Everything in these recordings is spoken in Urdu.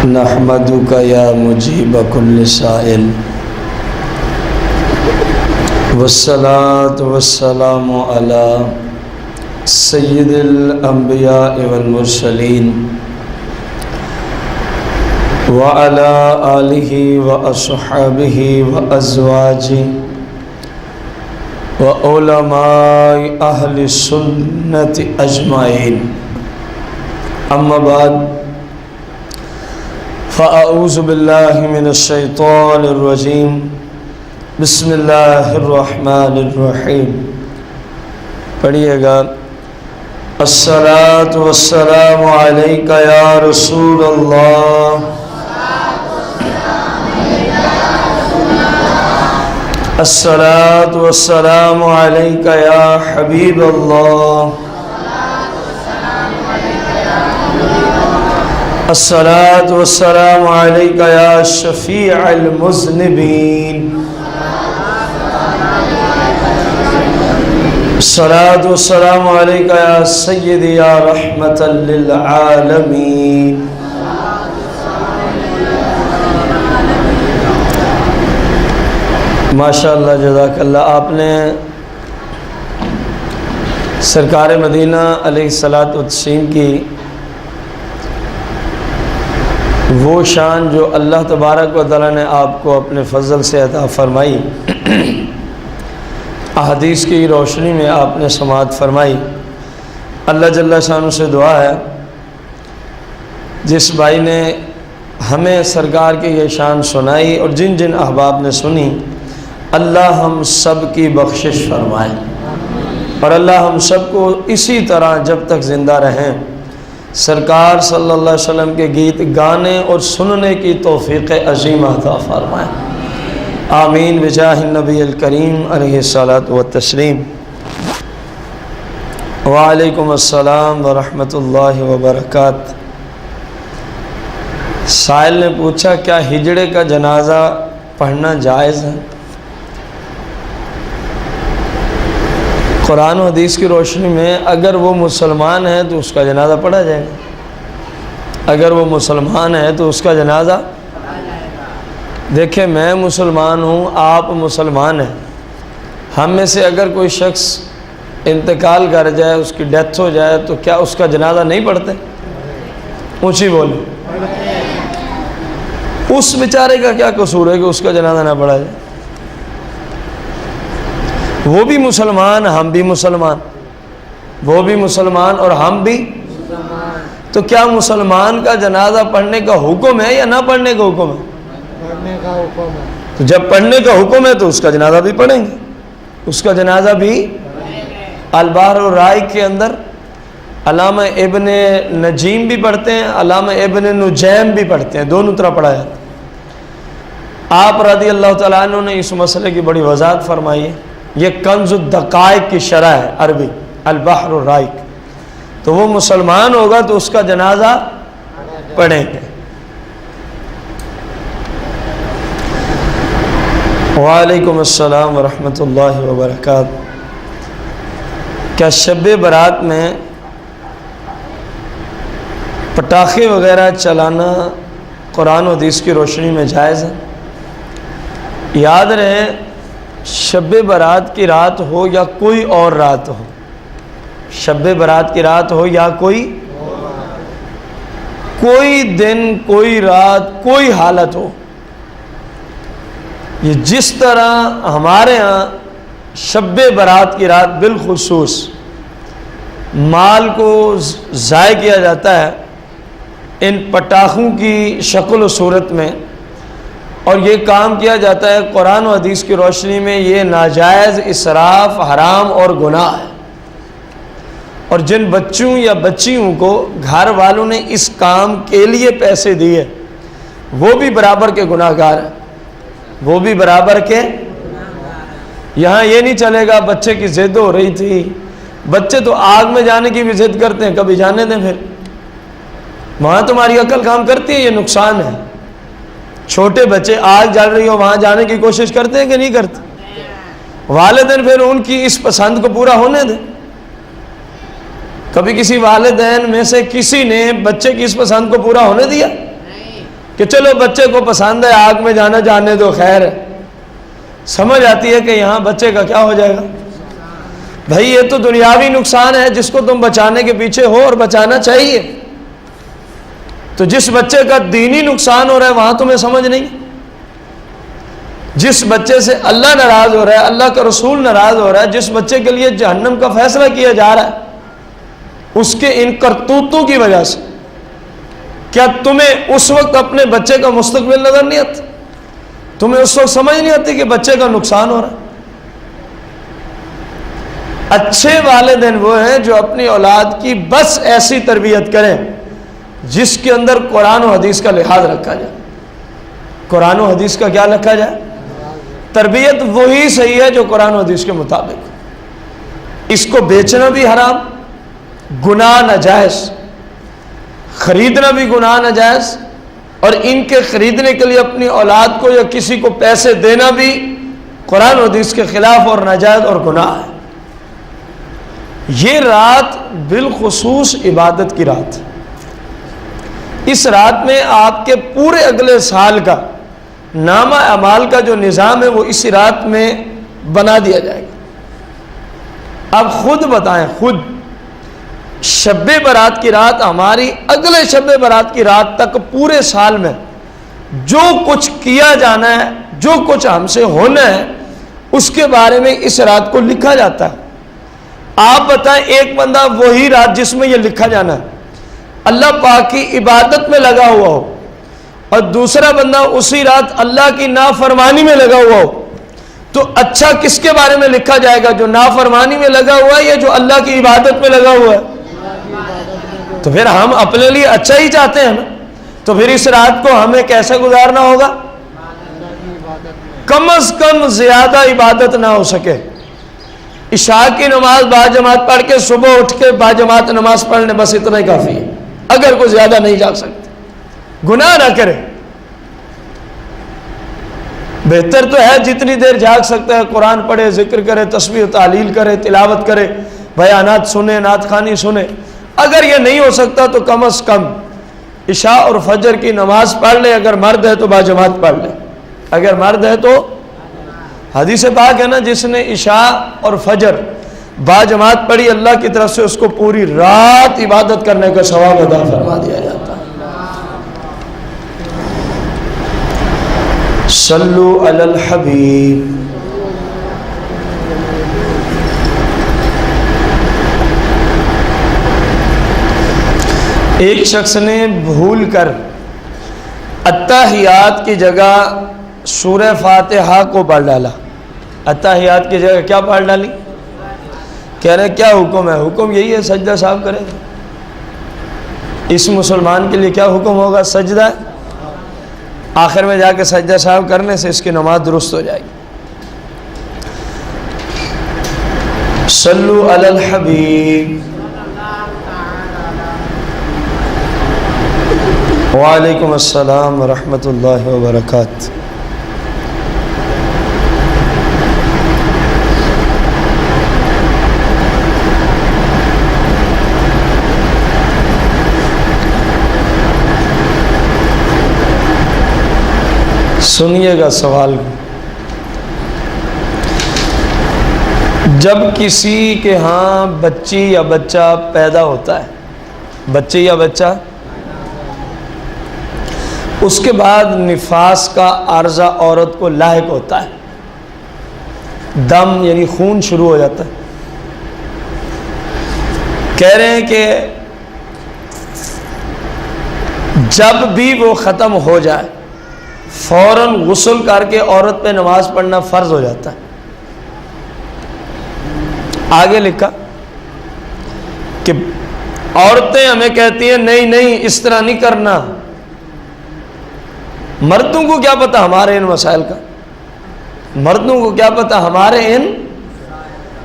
نحمدک یا مجیب کل سائل والصلاة والسلام علی سید الانبیاء والمرسلین وعلی آلہ واصحابہ وازواجہ وعلماء اہل سنت اجمعین، اما بعد فاعوذ باللہ من الشیطان الرجیم، بسم اللہ الرحمن الرحیم۔ پڑھیے گا۔ الصلاۃ والسلام علیک یا رسول اللہ، الصلاۃ والسلام علیک یا حبیب اللہ، الصلاۃ والسلام علیک یا شفیع المذنبین، الصلاۃ والسلام علیک یا سیدی یا رحمۃ للعالمین۔ ماشاءاللہ، جزاک اللہ۔ آپ نے سرکار مدینہ علیہ الصلاۃ والتسلیم کی وہ شان جو اللہ تبارک و تعالیٰ نے آپ کو اپنے فضل سے عطا فرمائی، احادیث کی روشنی میں آپ نے سماعت فرمائی۔ اللہ جل شانہ سے دعا ہے جس بھائی نے ہمیں سرکار کی یہ شان سنائی اور جن جن احباب نے سنی، اللہ ہم سب کی بخشش فرمائے، اور اللہ ہم سب کو اسی طرح جب تک زندہ رہیں سرکار صلی اللہ علیہ وسلم کے گیت گانے اور سننے کی توفیق عظیم عطا فرمائے، آمین بجاہ النبی الکریم علیہ الصلاۃ والتسلیم۔ وعلیکم السلام ورحمۃ اللہ وبرکاتہ۔ سائل نے پوچھا، کیا ہجڑے کا جنازہ پڑھنا جائز ہے؟ قرآن و حدیث کی روشنی میں اگر وہ مسلمان ہے تو اس کا جنازہ پڑھا جائے گا۔ اگر وہ مسلمان ہے تو اس کا جنازہ دیکھیں، میں مسلمان ہوں، آپ مسلمان ہیں، ہم میں سے اگر کوئی شخص انتقال کر جائے، اس کی ڈیتھ ہو جائے، تو کیا اس کا جنازہ نہیں پڑھتے؟ اونچی بولے۔ اس بیچارے کا کیا قصور ہے کہ اس کا جنازہ نہ پڑھا جائے؟ وہ بھی مسلمان، ہم بھی مسلمان، وہ بھی مسلمان اور ہم بھی، تو کیا مسلمان کا جنازہ پڑھنے کا حکم ہے یا نہ پڑھنے کا حکم ہے؟ پڑھنے کا حکم ہے۔ تو جب پڑھنے کا حکم ہے تو اس کا جنازہ بھی پڑھیں گے، اس کا جنازہ بھی۔ البحر الرائق کے اندر علامہ ابن نجیم بھی پڑھتے ہیں، علامہ ابن نجیم بھی پڑھتے ہیں، دونوں طرح پڑھا جاتا ہے۔ آپ رضی اللہ تعالیٰ عنہ نے اس مسئلے کی بڑی وضاحت فرمائی ہے۔ یہ کنز الدقائق کی شرح ہے عربی، البحر الرائق۔ تو وہ مسلمان ہوگا تو اس کا جنازہ پڑھیں گے۔ وعلیکم السلام ورحمۃ اللہ وبرکاتہ۔ کیا شب برات میں پٹاخے وغیرہ چلانا قرآن و حدیث کی روشنی میں جائز ہے؟ یاد رہے، شب برات کی رات ہو یا کوئی اور رات ہو، شب برات کی رات ہو یا کوئی دن، کوئی رات، کوئی حالت ہو، یہ جس طرح ہمارے ہاں شب برات کی رات بالخصوص مال کو ضائع کیا جاتا ہے ان پٹاخوں کی شکل و صورت میں، اور یہ کام کیا جاتا ہے قرآن و حدیث کی روشنی میں، یہ ناجائز، اسراف، حرام اور گناہ ہے۔ اور جن بچوں یا بچیوں کو گھر والوں نے اس کام کے لیے پیسے دیے، وہ بھی برابر کے گناہ گار ہیں، وہ بھی برابر کے۔ یہاں یہ نہیں چلے گا بچے کی ضد ہو رہی تھی، بچے تو آگ میں جانے کی بھی ضد کرتے ہیں، کبھی جانے دیں، پھر وہاں تمہاری عقل کام کرتی ہے، یہ نقصان ہے۔ چھوٹے بچے آگ جل رہی ہو وہاں جانے کی کوشش کرتے ہیں کہ نہیں کرتے؟ والدین پھر ان کی اس پسند کو پورا ہونے دیں۔ کبھی کسی والدین میں سے کسی نے بچے کی اس پسند کو پورا ہونے دیا؟ کہ چلو بچے کو پسند ہے آگ میں جانا، جانے دو، خیر ہے، سمجھ آتی ہے کہ یہاں بچے کا کیا ہو جائے گا. بھائی یہ تو دنیاوی نقصان ہے جس کو تم بچانے کے پیچھے ہو، اور بچانا چاہیے. تو جس بچے کا دینی نقصان ہو رہا ہے وہاں تمہیں سمجھ نہیں. جس بچے سے اللہ ناراض ہو رہا ہے، اللہ کا رسول ناراض ہو رہا ہے، جس بچے کے لیے جہنم کا فیصلہ کیا جا رہا ہے، اس کے ان کرتوتوں کی وجہ سے کیا تمہیں اس وقت اپنے بچے کا مستقبل نظر نہیں آتا؟ تمہیں اس وقت سمجھ نہیں آتی کہ بچے کا نقصان ہو رہا ہے؟ اچھے والدین وہ ہیں جو اپنی اولاد کی بس ایسی تربیت کریں جس کے اندر قرآن و حدیث کا لحاظ رکھا جائے. قرآن و حدیث کا کیا رکھا جائے؟ تربیت وہی صحیح ہے جو قرآن و حدیث کے مطابق. اس کو بیچنا بھی حرام، گناہ ناجائز، خریدنا بھی گناہ ناجائز، اور ان کے خریدنے کے لیے اپنی اولاد کو یا کسی کو پیسے دینا بھی قرآن و حدیث کے خلاف اور ناجائز اور گناہ ہے. یہ رات بالخصوص عبادت کی رات. اس رات میں آپ کے پورے اگلے سال کا نامہ اعمال کا جو نظام ہے وہ اس رات میں بنا دیا جائے گا. آپ خود بتائیں، خود شب برات کی رات ہماری اگلے شب برات کی رات تک پورے سال میں جو کچھ کیا جانا ہے، جو کچھ ہم سے ہونا ہے، اس کے بارے میں اس رات کو لکھا جاتا ہے. آپ بتائیں ایک بندہ وہی رات جس میں یہ لکھا جانا ہے اللہ پاک کی عبادت میں لگا ہوا ہو، اور دوسرا بندہ اسی رات اللہ کی نافرمانی میں لگا ہوا ہو، تو اچھا کس کے بارے میں لکھا جائے گا؟ جو نافرمانی میں لگا ہوا ہے یا جو اللہ کی عبادت میں لگا ہوا ہے؟ تو پھر ہم اپنے لیے اچھا ہی چاہتے ہیں نا. تو پھر اس رات کو ہمیں کیسے گزارنا ہوگا؟ کم از کم زیادہ عبادت نہ ہو سکے، عشاء کی نماز باجماعت پڑھ کے صبح اٹھ کے باجماعت نماز پڑھنے، بس اتنا ہی کافی ہے. اگر کوئی زیادہ نہیں جاگ سکتے، گناہ نہ کرے. بہتر تو ہے جتنی دیر جاگ سکتا ہے قرآن پڑھے، ذکر کرے، تسبیح و تحلیل کرے، تلاوت کرے، بیانات سنے، نعت خوانی سنے. اگر یہ نہیں ہو سکتا تو کم از کم عشاء اور فجر کی نماز پڑھ لے. اگر مرد ہے تو باجماعت پڑھ لے. اگر مرد ہے تو حدیث پاک ہے نا، جس نے عشاء اور فجر باجماعت پڑھی اللہ کی طرف سے اس کو پوری رات عبادت کرنے کا ثواب عطا فرما دیا جاتا ہے. صلو علی الحبیب. ایک شخص نے بھول کر اتحیات کی جگہ سورہ فاتحہ کو پڑھ ڈالا. اتحیات کی جگہ کیا پڑھ ڈالی؟ کہہ رہے کیا حکم ہے؟ حکم یہی ہے سجدہ صاحب کرے. اس مسلمان کے لیے کیا حکم ہوگا؟ سجدہ. آخر میں جا کے سجدہ صاحب کرنے سے اس کی نماز درست ہو جائے گی. صلو علی الحبیب. وعلیکم السلام ورحمۃ اللہ وبرکاتہ. سنیے گا سوال. جب کسی کے ہاں بچی یا بچہ پیدا ہوتا ہے، بچی یا بچہ، اس کے بعد نفاس کا عارضہ عورت کو لاحق ہوتا ہے، دم یعنی خون شروع ہو جاتا ہے. کہہ رہے ہیں کہ جب بھی وہ ختم ہو جائے فوراً غسل کر کے عورت پہ نماز پڑھنا فرض ہو جاتا ہے. آگے لکھا کہ عورتیں ہمیں کہتی ہیں نہیں نہیں اس طرح نہیں کرنا. مردوں کو کیا پتہ ہمارے ان مسائل کا؟ مردوں کو کیا پتہ ہمارے ان؟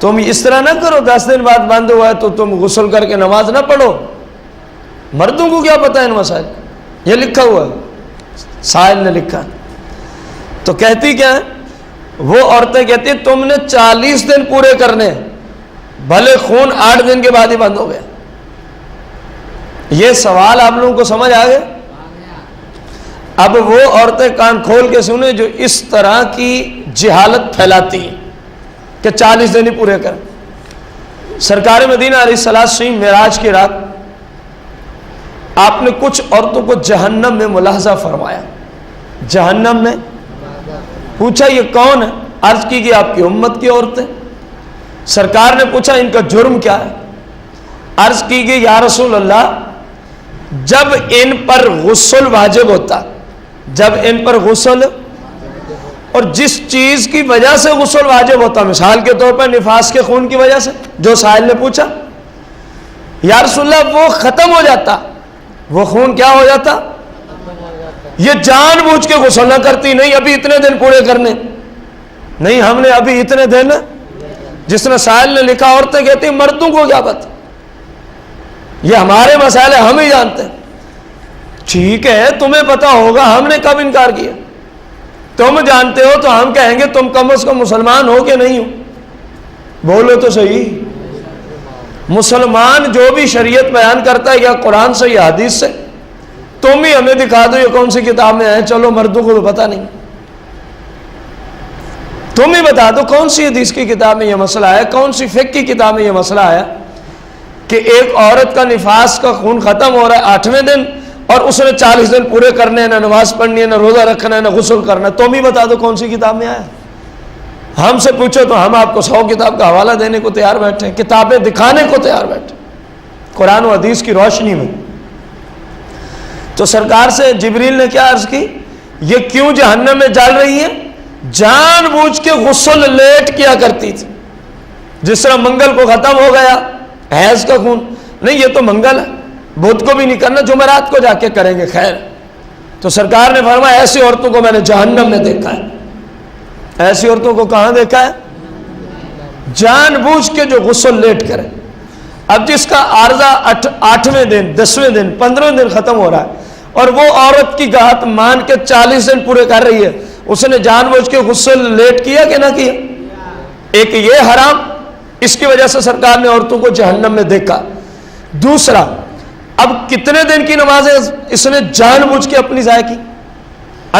تم اس طرح نہ کرو، 10 دن بعد بند ہوا ہے تو تم غسل کر کے نماز نہ پڑھو. مردوں کو کیا پتہ ان مسائل؟ یہ لکھا ہوا ہے، سائل نے لکھا. تو کہتی کیا ہے وہ عورتیں؟ کہتی ہیں تم نے 40 دن پورے کرنے، بھلے خون 8 دن کے بعد ہی بند ہو گیا. یہ سوال آپ لوگوں کو سمجھ آ گیا؟ اب وہ عورتیں کان کھول کے سنیں جو اس طرح کی جہالت پھیلاتی ہیں کہ 40 دن ہی پورے کریں. سرکار مدینہ علیہ السلام معراج کی رات آپ نے کچھ عورتوں کو جہنم میں ملاحظہ فرمایا. جہنم میں پوچھا یہ کون ہے؟ عرض کی کہ آپ کی امت کی عورتیں. سرکار نے پوچھا ان کا جرم کیا ہے؟ عرض کی کہ یا رسول اللہ جب ان پر غسل واجب ہوتا، جب ان پر غسل اور جس چیز کی وجہ سے غسل واجب ہوتا، مثال کے طور پر نفاس کے خون کی وجہ سے، جو سائل نے پوچھا یا رسول اللہ وہ ختم ہو جاتا، وہ خون کیا ہو جاتا؟ یہ جان بوجھ کے غسل نہ کرتی، نہیں ابھی اتنے دن پورے کرنے، نہیں ہم نے ابھی اتنے دن، جس طرح سائل نے لکھا عورتیں کہتی ہیں مردوں کو کیا پتہ، یہ ہمارے مسائل ہم ہی جانتے ہیں. ٹھیک ہے تمہیں پتا ہوگا، ہم نے کب انکار کیا؟ تم جانتے ہو تو ہم کہیں گے تم کم از کم مسلمان ہو کہ نہیں ہو؟ بولو تو صحیح. مسلمان جو بھی شریعت بیان کرتا ہے یا قرآن سے یا حدیث سے، تم ہی ہمیں دکھا دو یہ کون سی کتاب میں ہے. چلو مردوں کو تو پتہ نہیں، تم ہی بتا دو کون سی حدیث کی کتاب میں یہ مسئلہ ہے، کون سی فقہ کی کتاب میں یہ مسئلہ ہے کہ ایک عورت کا نفاس کا خون ختم ہو رہا ہے 8ویں دن اور اس نے 40 دن پورے کرنے ہیں، نہ نماز پڑھنی ہے، نہ روزہ رکھنا ہے، نہ غسل کرنا ہے. تم ہی بتا دو کون سی کتاب میں آیا. ہم سے پوچھو تو ہم آپ کو 100 کتاب کا حوالہ دینے کو تیار بیٹھے ہیں، کتابیں دکھانے کو تیار بیٹھے قرآن و حدیث کی روشنی میں. تو سرکار سے جبریل نے کیا عرض کی، یہ کیوں جہنم میں جل رہی ہے؟ جان بوجھ کے غسل لیٹ کیا کرتی تھی. جس طرح منگل کو ختم ہو گیا حیض کا خون، نہیں یہ تو منگل ہے، بدھ کو بھی نہیں کرنا، جمعرات کو جا کے کریں گے خیر. تو سرکار نے فرمایا ایسی عورتوں کو میں نے جہنم میں دیکھا ہے. ایسی عورتوں کو کہاں دیکھا ہے؟ جان بوجھ کے جو غسل لیٹ کرے. اب جس کا عارضہ 8ویں دن 10ویں دن 15ویں دن ختم ہو رہا ہے اور وہ عورت کی گات مان کے 40 دن پورے کر رہی ہے، اس نے جان بوجھ کے غسل لیٹ کیا کہ نہ کیا؟ ایک یہ حرام، اس کی وجہ سے سرکار نے عورتوں کو جہنم میں دیکھا. دوسرا، اب کتنے دن کی نمازیں اس نے جان بوجھ کے اپنی ضائع کی؟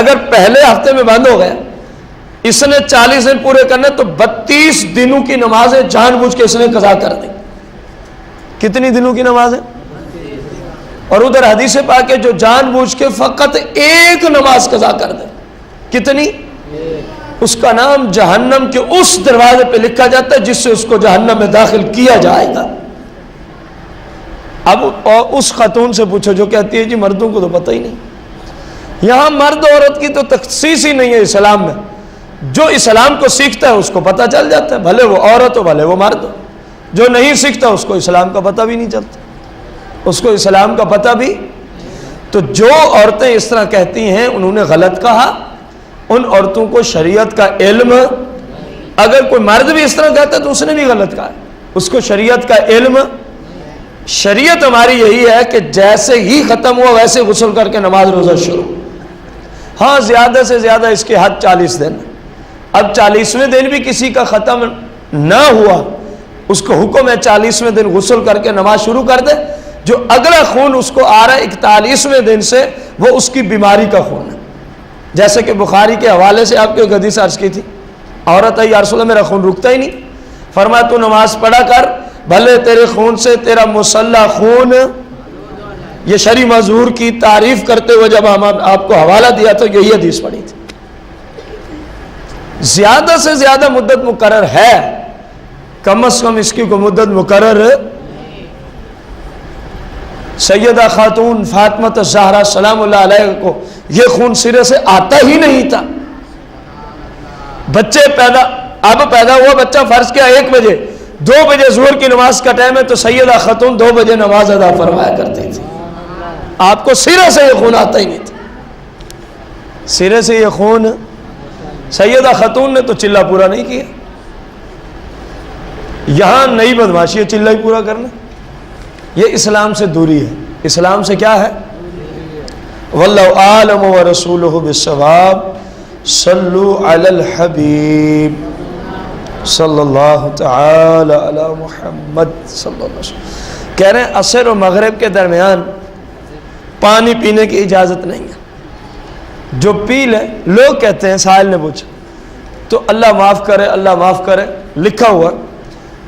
اگر پہلے ہفتے میں بند ہو گیا، اس نے 40 دن پورے کرنے تو 32 دنوں کی نمازیں جان بوجھ کے اس نے قضا کر دی. کتنی دنوں کی نمازیں؟ اور ادھر حدیث پاک ہے جو جان بوجھ کے فقط ایک نماز قضا کر دے، کتنی؟ اس کا نام جہنم کے اس دروازے پہ لکھا جاتا ہے جس سے اس کو جہنم میں داخل کیا جائے گا. اب اس خاتون سے پوچھو جو کہتی ہے جی مردوں کو تو پتہ ہی نہیں. یہاں مرد عورت کی تو تخصیص ہی نہیں ہے اسلام میں. جو اسلام کو سیکھتا ہے اس کو پتہ چل جاتا ہے، بھلے وہ عورت ہو بھلے وہ مرد ہو. جو نہیں سیکھتا اس کو اسلام کا پتہ بھی نہیں چلتا، اس کو اسلام کا پتہ بھی. تو جو عورتیں اس طرح کہتی ہیں انہوں نے غلط کہا. ان عورتوں کو شریعت کا علم، اگر کوئی مرد بھی اس طرح کہتا ہے تو اس نے بھی غلط کہا، اس کو شریعت کا علم. شریعت ہماری یہی ہے کہ جیسے ہی ختم ہوا ویسے غسل کر کے نماز روزہ شروع. ہاں زیادہ سے زیادہ اس کے حد 40 دن. اب 40ویں دن بھی کسی کا ختم نہ ہوا، اس کو حکم ہے 40ویں دن غسل کر کے نماز شروع کر دے. جو اگلا خون اس کو آ رہا ہے 41ویں دن سے، وہ اس کی بیماری کا خون ہے. جیسے کہ بخاری کے حوالے سے آپ کو ایک حدیث عرض کی تھی، عورت ہے یا رسول اللہ میرا خون رکتا ہی نہیں. فرمایا تو نماز پڑھا کر، بھلے تیرے خون سے تیرا مسلح خون. یہ شرعی معذور کی تعریف کرتے ہوئے جب ہم آپ کو حوالہ دیا تو یہی حدیث پڑھی تھی. زیادہ سے زیادہ مدت مقرر ہے، کم از کم اس کی کوئی مدت مقرر. سیدہ خاتون فاطمہ الزہرا سلام اللہ علیہ کو یہ خون سرے سے آتا ہی نہیں تھا. بچے اب پیدا ہوا بچہ، فرض کیا 1 بجے، 2 بجے ظہر کی نماز کا ٹائم ہے تو سیدہ خاتون 2 بجے نماز ادا فرمایا کرتی تھی. آپ کو سرے سے یہ خون آتا ہی نہیں تھا، سرے سے یہ خون. سیدہ خاتون نے تو چلہ پورا نہیں کیا. یہاں نئی بدماشی ہے چلہ ہی پورا کرنا. یہ اسلام سے دوری ہے. اسلام سے کیا ہے؟ واللہ عالم ورسولہ بالصواب. صلو علی الحبیب صلی اللہ تعالی علی محمد صلی اللہ علیہ وسلم. کہہ رہے ہیں عصر و مغرب کے درمیان پانی پینے کی اجازت نہیں ہے. جو پی لے، لوگ کہتے ہیں، سائل نے پوچھا تو اللہ معاف کرے، اللہ معاف کرے، لکھا ہوا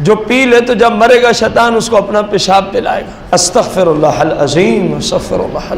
جو پی لے تو جب مرے گا شیطان اس کو اپنا پیشاب پلائے گا۔ استغفر اللہ العظیم، استغفر اللہ۔